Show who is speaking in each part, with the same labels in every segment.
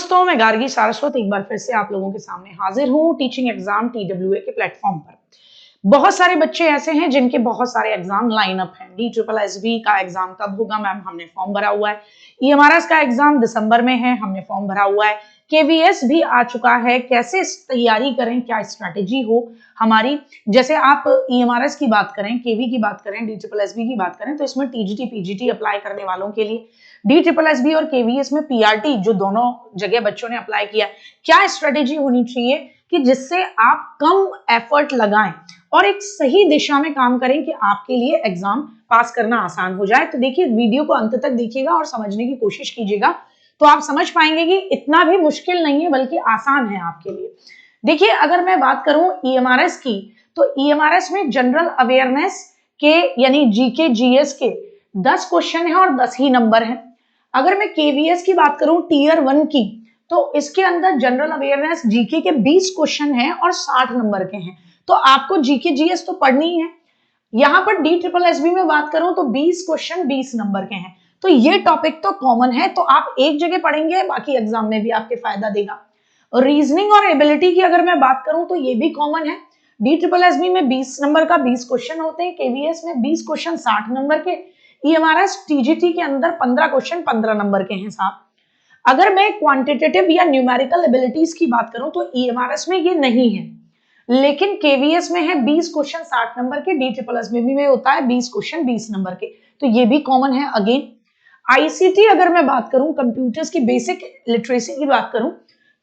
Speaker 1: दोस्तों, मैं गार्गी सारस्वत एक बार फिर से आप लोगों के सामने हाजिर हूँ टीचिंग एग्जाम TWA के प्लेटफॉर्म पर। बहुत सारे बच्चे ऐसे हैं जिनके बहुत सारे एग्जाम लाइन अप हैं। DSSB का एग्जाम कब होगा मैम, हमने फॉर्म भरा हुआ है। EMRS का एग्जाम दिसंबर में है, हमने फॉर्म भरा हुआ है। KVS भी आ चुका है, कैसे तैयारी करें, क्या स्ट्रैटेजी हो हमारी। जैसे आप EMRS की बात करें, KV की बात करें, DSSB की बात करें, तो इसमें TGT PGT अप्लाई करने वालों के लिए DSSB और KVS में PRT जो दोनों जगह बच्चों ने अप्लाई किया, क्या स्ट्रेटेजी होनी चाहिए कि जिससे आप कम एफर्ट लगाएं और एक सही दिशा में काम करें कि आपके लिए एग्जाम पास करना आसान हो जाए। तो देखिए, वीडियो को अंत तक देखिएगा और समझने की कोशिश कीजिएगा, तो आप समझ पाएंगे कि इतना भी मुश्किल नहीं है बल्कि आसान है आपके लिए। देखिए, अगर मैं बात करूं EMRS की, तो EMRS में जनरल अवेयरनेस के यानी GK GS के 10 क्वेश्चन है और 10 ही नंबर है। अगर मैं KVS की बात करूं Tier 1 की, तो इसके अंदर जनरल अवेयरनेस GK के 20 क्वेश्चन हैं और 60 नंबर के हैं। तो आपको GK GS तो पढ़नी है। यहाँ पर DSSB में बात करूं तो 20 क्वेश्चन 20 नंबर के हैं। तो ये टॉपिक तो कॉमन है, तो आप एक जगह पढ़ेंगे, बाकी एग्जाम में भी आपके फायदा देगा। रीजनिंग और एबिलिटी की अगर मैं बात करूं तो ये भी कॉमन है। DSSB में 20 नंबर का 20 क्वेश्चन होते हैं, KVS में 20 क्वेश्चन 60 नंबर के, EMRS TGT के अंदर 15 क्वेश्चन 15 नंबर के हैं साहब। अगर मैं क्वांटिटेटिव या न्यूमेरिकल एबिलिटीज की बात करूं तो EMRS में ये नहीं है, लेकिन KVS में है 20 क्वेश्चन 60 नंबर के, DSSB में होता है 20 क्वेश्चन 20 नंबर के, तो ये भी कॉमन है। अगेन ICT अगर मैं बात करूं, कंप्यूटर्स की बेसिक लिटरेसी की बात करूं,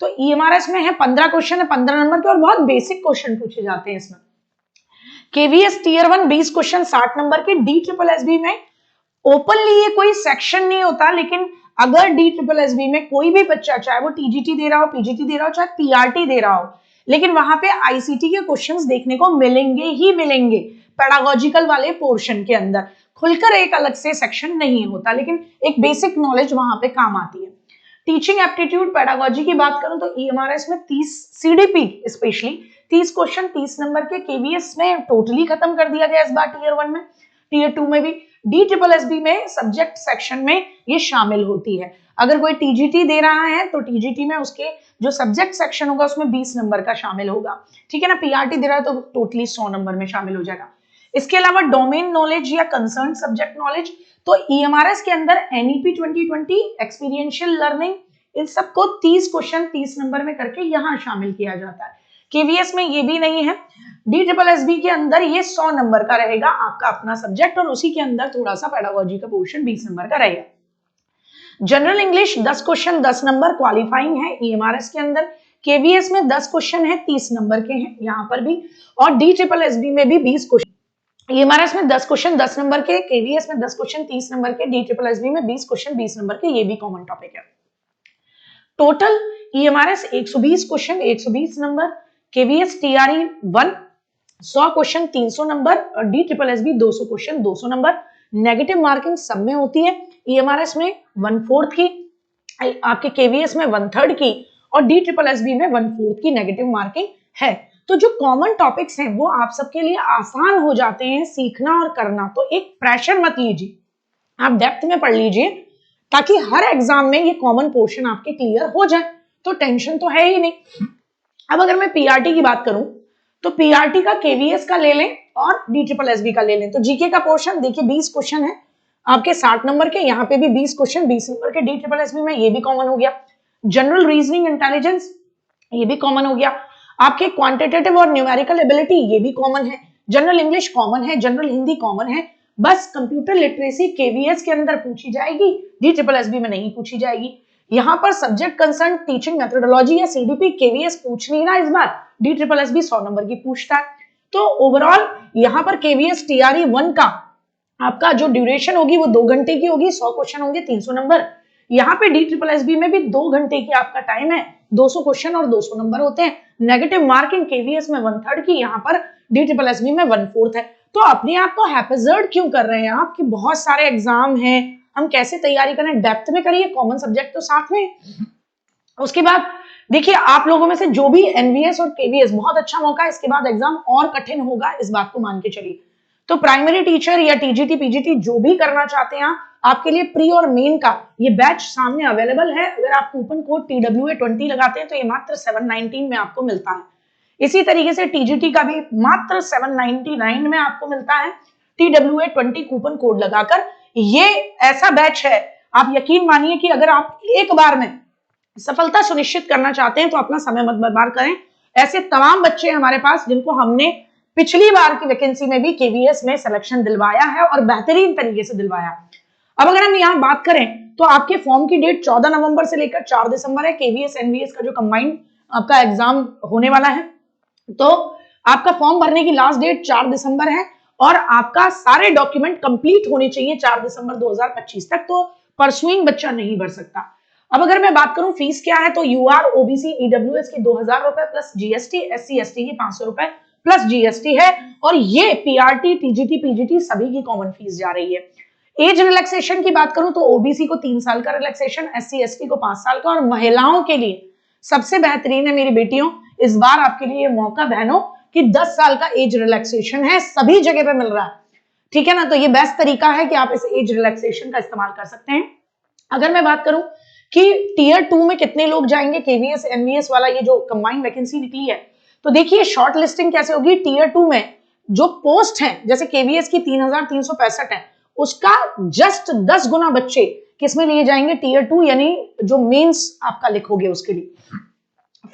Speaker 1: तो EMRS में है 15 क्वेश्चन है 15 नंबर के और बहुत बेसिक क्वेश्चन पूछे जाते हैं इसमें। KVS Tier 1 20 क्वेश्चन 60 नंबर के। DSSB में ओपनली ये कोई सेक्शन नहीं होता, लेकिन अगर DSSB में कोई भी बच्चा, चाहे वो TGT दे रहा हो, PGT दे रहा हो, चाहे PRT दे रहा हो, लेकिन वहां पे ICT के क्वेश्चंस देखने को मिलेंगे ही मिलेंगे। पेडागोजिकल वाले पोर्शन के अंदर खुलकर एक अलग से सेक्शन नहीं होता, लेकिन एक बेसिक नॉलेज वहां पे काम आती है। टीचिंग एप्टीट्यूड पेडागोजी की बात करूं तो EMRS में 30 CDP स्पेशली 30 क्वेश्चन 30 नंबर के, KVS में टोटली खत्म कर दिया गया इस बार Tier 1 में, Tier 2 में भी। DSSB में सब्जेक्ट सेक्शन में ये शामिल होती है। अगर कोई TGT दे रहा है तो TGT में उसके जो सब्जेक्ट सेक्शन होगा उसमें 20 नंबर का शामिल होगा, ठीक है ना। PRT दे रहा है तो टोटली 100 नंबर में शामिल हो जाएगा। इसके अलावा डोमेन नॉलेज या कंसर्न सब्जेक्ट नॉलेज, तो EMRS के अंदर NEP 2020 एक्सपीरियंशियल लर्निंग, इन सबको 30 क्वेश्चन 30 नंबर में करके यहाँ शामिल किया जाता है। KVS में ये भी नहीं है। DSSB के अंदर ये 100 नंबर का रहेगा आपका अपना सब्जेक्ट, और उसी के अंदर थोड़ा सा पेडागोजी का पोर्शन 20 नंबर का रहेगा। General English 10 question 10 number qualifying है EMRS के अंदर। KVS में 10 क्वेश्चन है 30 नंबर के हैं यहाँ पर भी, और DSSB में भी 20 क्वेश्चन। EMRS में 10 क्वेश्चन 10 नंबर के, KVS में 10 क्वेश्चन 30 नंबर के, DSSB में 20 क्वेश्चन 20 नंबर के, ये भी कॉमन टॉपिक है। Total EMRS 120 question 120 number, KVS TRE 1 100 question 300 number, और DSSB 200 question 200 number. Negative marking सब में होती है। EMRS में 1/4 की, आपके KVS में 1/3 की, और DSSB में 1/4 की नेगेटिव मार्किंग है। तो जो कॉमन टॉपिक्स हैं वो आप सबके लिए आसान हो जाते हैं सीखना और करना, तो एक प्रेशर मत लीजिए, आप डेप्थ में पढ़ लीजिए ताकि हर एग्जाम में ये कॉमन पोर्शन आपके क्लियर हो जाए, तो टेंशन तो है ही नहीं। अब अगर मैं PRT की बात करूं तो PRT का KVS का ले लें और DSSB का ले लें। तो GK का पोर्शन देखिए 20 क्वेश्चन है आपके 60 नंबर के, यहाँ पे भी 20 क्वेश्चन 20 नंबर के DSSB में, ये भी कॉमन हो गया। जनरल रीजनिंग इंटेलिजेंस ये भी कॉमन हो गया। आपके क्वांटिटेटिव और न्यूमेरिकल एबिलिटी ये भी कॉमन है। जनरल इंग्लिश कॉमन है, जनरल हिंदी कॉमन है। बस कंप्यूटर लिटरेसी KVS के अंदर पूछी जाएगी, DSSB में नहीं पूछी जाएगी। यहाँ पर सब्जेक्ट कंसर्न टीचिंग मेथोडोलॉजी या CDP KVS पूछ नहीं रहा इस बार, DSSB 100 नंबर की पूछता है। तो ओवरऑल यहाँ पर KVS TRE 1 का आपका जो ड्यूरेशन होगी वो 2 घंटे की होगी, 100 क्वेश्चन होंगे 300 नंबर। यहाँ पे DSSB में भी 2 घंटे की आपका टाइम है, 200 क्वेश्चन और 200 नंबर होते हैं। नेगेटिव मार्किंग KVS में 1/3 की, यहाँ पर DSSB में 1/4 है। तो अपने आप को हैपेजर्ड क्यों कर रहे हैं आप कि बहुत सारे एग्जाम हैं, हम कैसे तैयारी करें, डेप्थ में करिए, कॉमन सब्जेक्ट तो साथ में। उसके बाद देखिए, आप लोगों में से जो भी NVS और KVS, बहुत अच्छा मौका है, इसके बाद एग्जाम और कठिन होगा, इस बात को मान के चलिए। तो प्राइमरी टीचर या TGT PGT जो भी करना चाहते हैं आपके लिए प्री और मेन का ये बैच सामने अवेलेबल है। अगर आप कूपन कोड TWA20 लगाते हैं तो ये मात्र 719 में आपको मिलता है। इसी तरीके से TGT का भी मात्र 799 में आपको मिलता है, TWA20 कूपन कोड लगाकर। ये ऐसा बैच है, आप यकीन मानिए कि अगर आप एक बार में सफलता सुनिश्चित करना चाहते हैं तो अपना समय मत बर्बाद करें। ऐसे तमाम बच्चे हमारे पास जिनको हमने पिछली बार की वैकेंसी में भी KVS में सिलेक्शन दिलवाया है और बेहतरीन तरीके से दिलवाया। अब अगर हम यहाँ बात करें तो आपके फॉर्म की डेट 14 नवंबर से लेकर 4 दिसंबर है। KVS NVS का जो कंबाइंड आपका एग्जाम होने वाला है, तो आपका फॉर्म भरने की लास्ट डेट 4 दिसंबर है और आपका सारे डॉक्यूमेंट कंप्लीट होने चाहिए 4 दिसंबर 2025 तक, तो परसुइंग बच्चा नहीं भर सकता। अब अगर मैं बात करूं फीस क्या है, तो UR OBC EWS की 2000 रुपए प्लस GST, SC ST की 500 रुपए प्लस GST है और ये PRT TGT PGT सभी की कॉमन फीस जा रही है। एज रिलैक्सेशन की बात करूं तो OBC को 3 साल का रिलैक्सेशन, SC ST को 5 साल का और महिलाओं के लिए सबसे बेहतरीन है मेरी बेटियों, इस बार आपके लिए मौका बहनों कि 10 साल का एज रिलैक्सेशन है, सभी जगह पे मिल रहा है, ठीक है ना। तो ये बेस्ट तरीका है कि आप इस एज रिलैक्सेशन का इस्तेमाल कर सकते हैं। अगर मैं बात करूं कि टियर 2 में कितने लोग जाएंगे, KVS NVS वाला ये जो कंबाइंड वैकेंसी निकली है, तो देखिए शॉर्ट लिस्टिंग कैसे होगी। टियर 2 में जो पोस्ट है, जैसे KVS की 3365 है, उसका जस्ट 10 गुना बच्चे किसमें लिए जाएंगे, टियर 2 यानी जो मेंस आपका लिखोगे उसके लिए।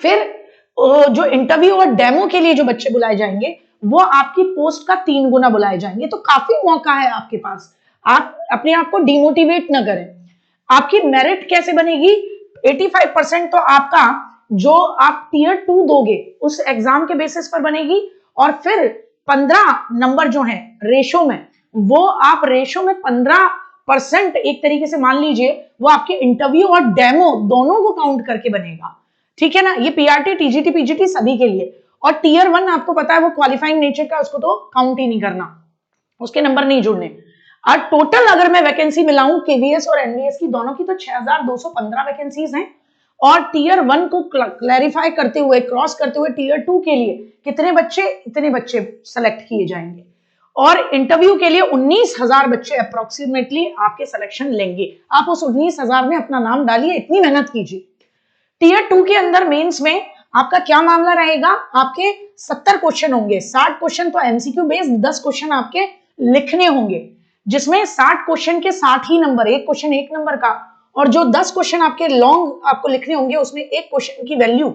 Speaker 1: फिर जो इंटरव्यू और डेमो के लिए जो बच्चे बुलाए जाएंगे वो आपकी पोस्ट का 3 गुना बुलाए जाएंगे। तो काफी मौका है आपके पास, आप अपने आप को डिमोटिवेट ना करें। आपकी मेरिट कैसे बनेगी, 85% तो आपका जो आप टियर 2 दोगे उस एग्जाम के बेसिस पर बनेगी और फिर 15 नंबर जो है रेशो में, वो आप रेशो में 15% एक तरीके से मान लीजिए वो आपके इंटरव्यू और डेमो दोनों को काउंट करके बनेगा, ठीक है ना। ये PRT TGT PGT सभी के लिए। और टियर 1 आपको पता है वो क्वालिफाइंग नेचर का, उसको तो काउंट ही नहीं करना, उसके नंबर नहीं जुड़ने। और टोटल अगर मैं वैकेंसी मिलाऊं KVS और NVS की दोनों की, तो 6215 वैकेंसीज हैं। और टियर 1 को क्लैरिफाई करते हुए, क्रॉस करते हुए टियर 2 के लिए इतने बच्चे सेलेक्ट किए जाएंगे और इंटरव्यू के लिए 19,000 बच्चे अप्रोक्सीमेटली आपके सिलेक्शन लेंगे। आप उस 19,000 में अपना नाम डालिए, इतनी मेहनत कीजिए। टियर 2 के अंदर मेंस में आपका क्या मामला रहेगा, आपके 70 क्वेश्चन होंगे, 60 क्वेश्चन तो MCQ बेस्ड, 10 क्वेश्चन आपके लिखने होंगे, जिसमें 60 क्वेश्चन के 60 ही नंबर, एक क्वेश्चन 1 नंबर का, और जो 10 क्वेश्चन आपके लॉन्ग आपको लिखने होंगे उसमें एक क्वेश्चन की वैल्यू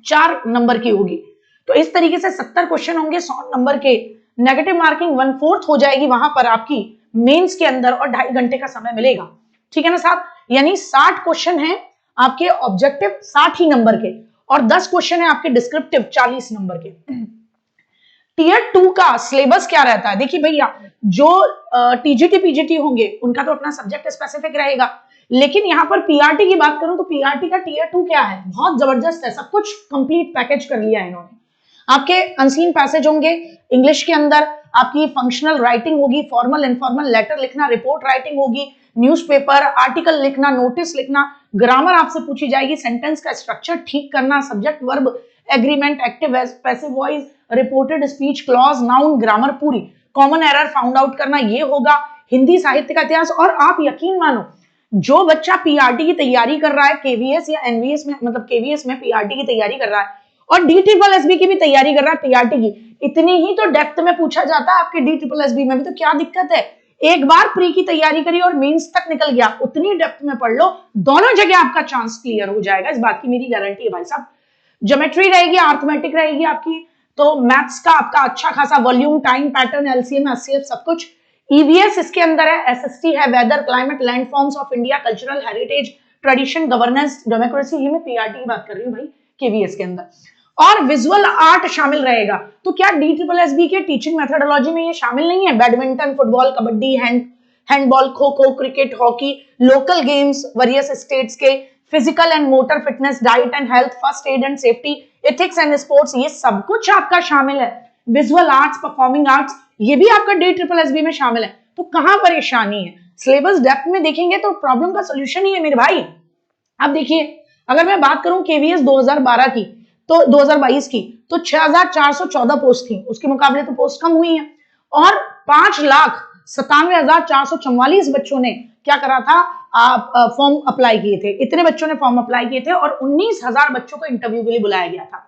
Speaker 1: 4 नंबर की होगी। तो इस तरीके से 70 क्वेश्चन होंगे 100 नंबर के। नेगेटिव मार्किंग 1/4 हो जाएगी वहां पर आपकी मेंस के अंदर और 2.5 घंटे का समय मिलेगा, ठीक है ना साहब। यानी 60 क्वेश्चन है आपके ऑब्जेक्टिव 60 ही नंबर के और 10 क्वेश्चन है आपके डिस्क्रिप्टिव 40 नंबर के। टियर 2 का सिलेबस क्या रहता है, देखिए भैया जो TGT PGT होंगे उनका तो अपना सब्जेक्ट स्पेसिफिक रहेगा, लेकिन यहाँ पर PRT की बात करूं तो PRT का टियर 2 क्या है, बहुत जबरदस्त है, सब कुछ कंप्लीट पैकेज कर लिया है इन्होंने। आपके अनसीन पैसेज होंगे इंग्लिश के अंदर, आपकी फंक्शनल राइटिंग होगी, फॉर्मल इनफॉर्मल लेटर लिखना, रिपोर्ट राइटिंग होगी, न्यूज़पेपर आर्टिकल लिखना, नोटिस लिखना, ग्रामर आपसे पूछी जाएगी, सेंटेंस का स्ट्रक्चर ठीक करना, subject verb agreement active passive voice reported speech clause noun grammar पूरी, कॉमन एरर फाउंड आउट करना ये होगा, हिंदी साहित्य का इतिहास। और आप यकीन मानो जो बच्चा PRT की तैयारी कर रहा है KVS या NVS में, मतलब KVS में PRT की तैयारी कर रहा है और DSSB की भी तैयारी कर रहा है PRT की, इतनी ही तो डेप्थ में पूछा जाता है आपके DSSB में भी, तो क्या दिक्कत है, एक बार प्री की तैयारी करी और मेंस तक निकल गया, उतनी डेप्थ में पढ़ लो, दोनों जगह आपका चांस क्लियर हो जाएगा, इस बात की मेरी गारंटी है भाई साहब। ज्योमेट्री रहेगी, अर्थमेटिक रहेगी आपकी, तो मैथ्स का आपका अच्छा खासा volume, time, pattern, LCM HCF सब कुछ। EVS इसके अंदर है, SST है, weather climate landforms of India, cultural heritage, tradition, governance, democracy, ये मैं PRT की बात कर रही हूँ भाई KVS के अंदर। और विजुअल आर्ट शामिल रहेगा। तो क्या DSSB के टीचिंग मेथोडोलॉजी में ये शामिल नहीं है, badminton, football, kabaddi, handball, kho kho, cricket, hockey, local games various states के, physical and motor fitness, diet and health, first aid and safety, ethics and sports, ये सब कुछ आपका शामिल है। विजुअल आर्ट्स, परफॉर्मिंग आर्ट्स, ये भी आपका DSSB में शामिल है। तो कहां परेशानी है, सिलेबस डेप्थ में देखेंगे तो प्रॉब्लम का सोल्यूशन ही है मेरे भाई। अब देखिए अगर मैं बात करूं KVS 2012 की, तो 2022 की, तो 6414 पोस्ट थी, उसके मुकाबले तो पोस्ट कम हुई है और 5,97,444 बच्चों ने क्या करा था, आप फॉर्म अप्लाई किए थे, इतने बच्चों ने फॉर्म अप्लाई किए थे और 19,000 बच्चों को इंटरव्यू के लिए बुलाया गया था।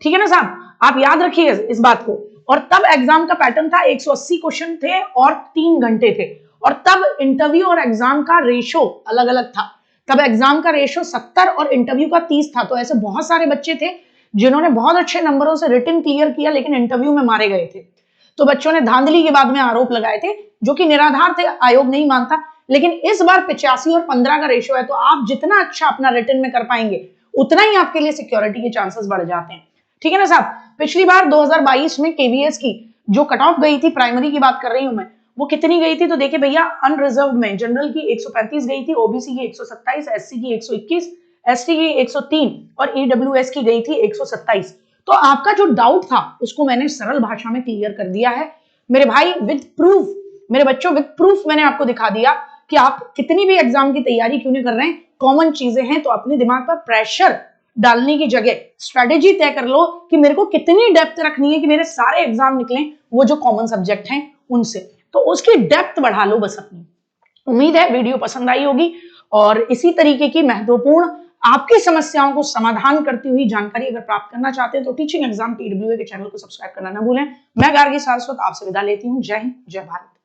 Speaker 1: ठीक है ना साहब, आप याद रखिए इस बात को। और तब एग्जाम का पैटर्न था 180 क्वेश्चन थे और 3 घंटे थे, और तब इंटरव्यू और एग्जाम का रेशो अलग अलग था। तब एग्जाम का रेशो 70 और इंटरव्यू का 30 था। तो ऐसे बहुत सारे बच्चे थे जिन्होंने बहुत अच्छे नंबरों से रिटन क्लियर किया लेकिन इंटरव्यू में मारे गए थे। तो बच्चों ने धांधली के बाद में आरोप लगाए थे जो कि निराधार थे, आयोग नहीं मानता। लेकिन इस बार 85 और 15 का रेशो है, तो आप जितना अच्छा अपना रिटन में कर पाएंगे उतना ही आपके लिए सिक्योरिटी के चांसेस बढ़ जाते हैं। ठीक है ना साहब। पिछली बार 2022 में केवीएस की जो कट ऑफ गई थी, प्राइमरी की बात कर रही हूं मैं, वो कितनी गई थी, तो देखिए भैया, अनरिजर्व में जनरल की 135 गई थी, ओबीसी की 127, एससी की 121, एसटी की 103 और ईडब्ल्यूएस की गई थी 127। तो आपका जो डाउट था उसको मैंने सरल भाषा में क्लियर कर दिया है मेरे भाई, विद प्रूफ। मेरे बच्चों, विद प्रूफ मैंने आपको दिखा दिया कि आप कितनी भी एग्जाम की तैयारी क्यों नहीं कर रहे हैं, कॉमन चीजें हैं। तो अपने दिमाग पर प्रेशर डालने की जगह स्ट्रेटेजी तय कर लो कि मेरे को कितनी डेप्थ रखनी है कि मेरे सारे एग्जाम निकलें वो जो कॉमन सब्जेक्ट हैं उनसे, तो उसकी डेप्थ बढ़ा लो बस अपनी। उम्मीद है वीडियो पसंद आई होगी और इसी तरीके की महत्वपूर्ण आपकी समस्याओं को समाधान करती हुई जानकारी अगर प्राप्त करना चाहते हैं तो टीचिंग एग्जाम TWA के चैनल को सब्सक्राइब करना ना भूलें। मैं गार्गी सारस्वत आपसे विदा लेती हूं। जय हिंद, जय भारत।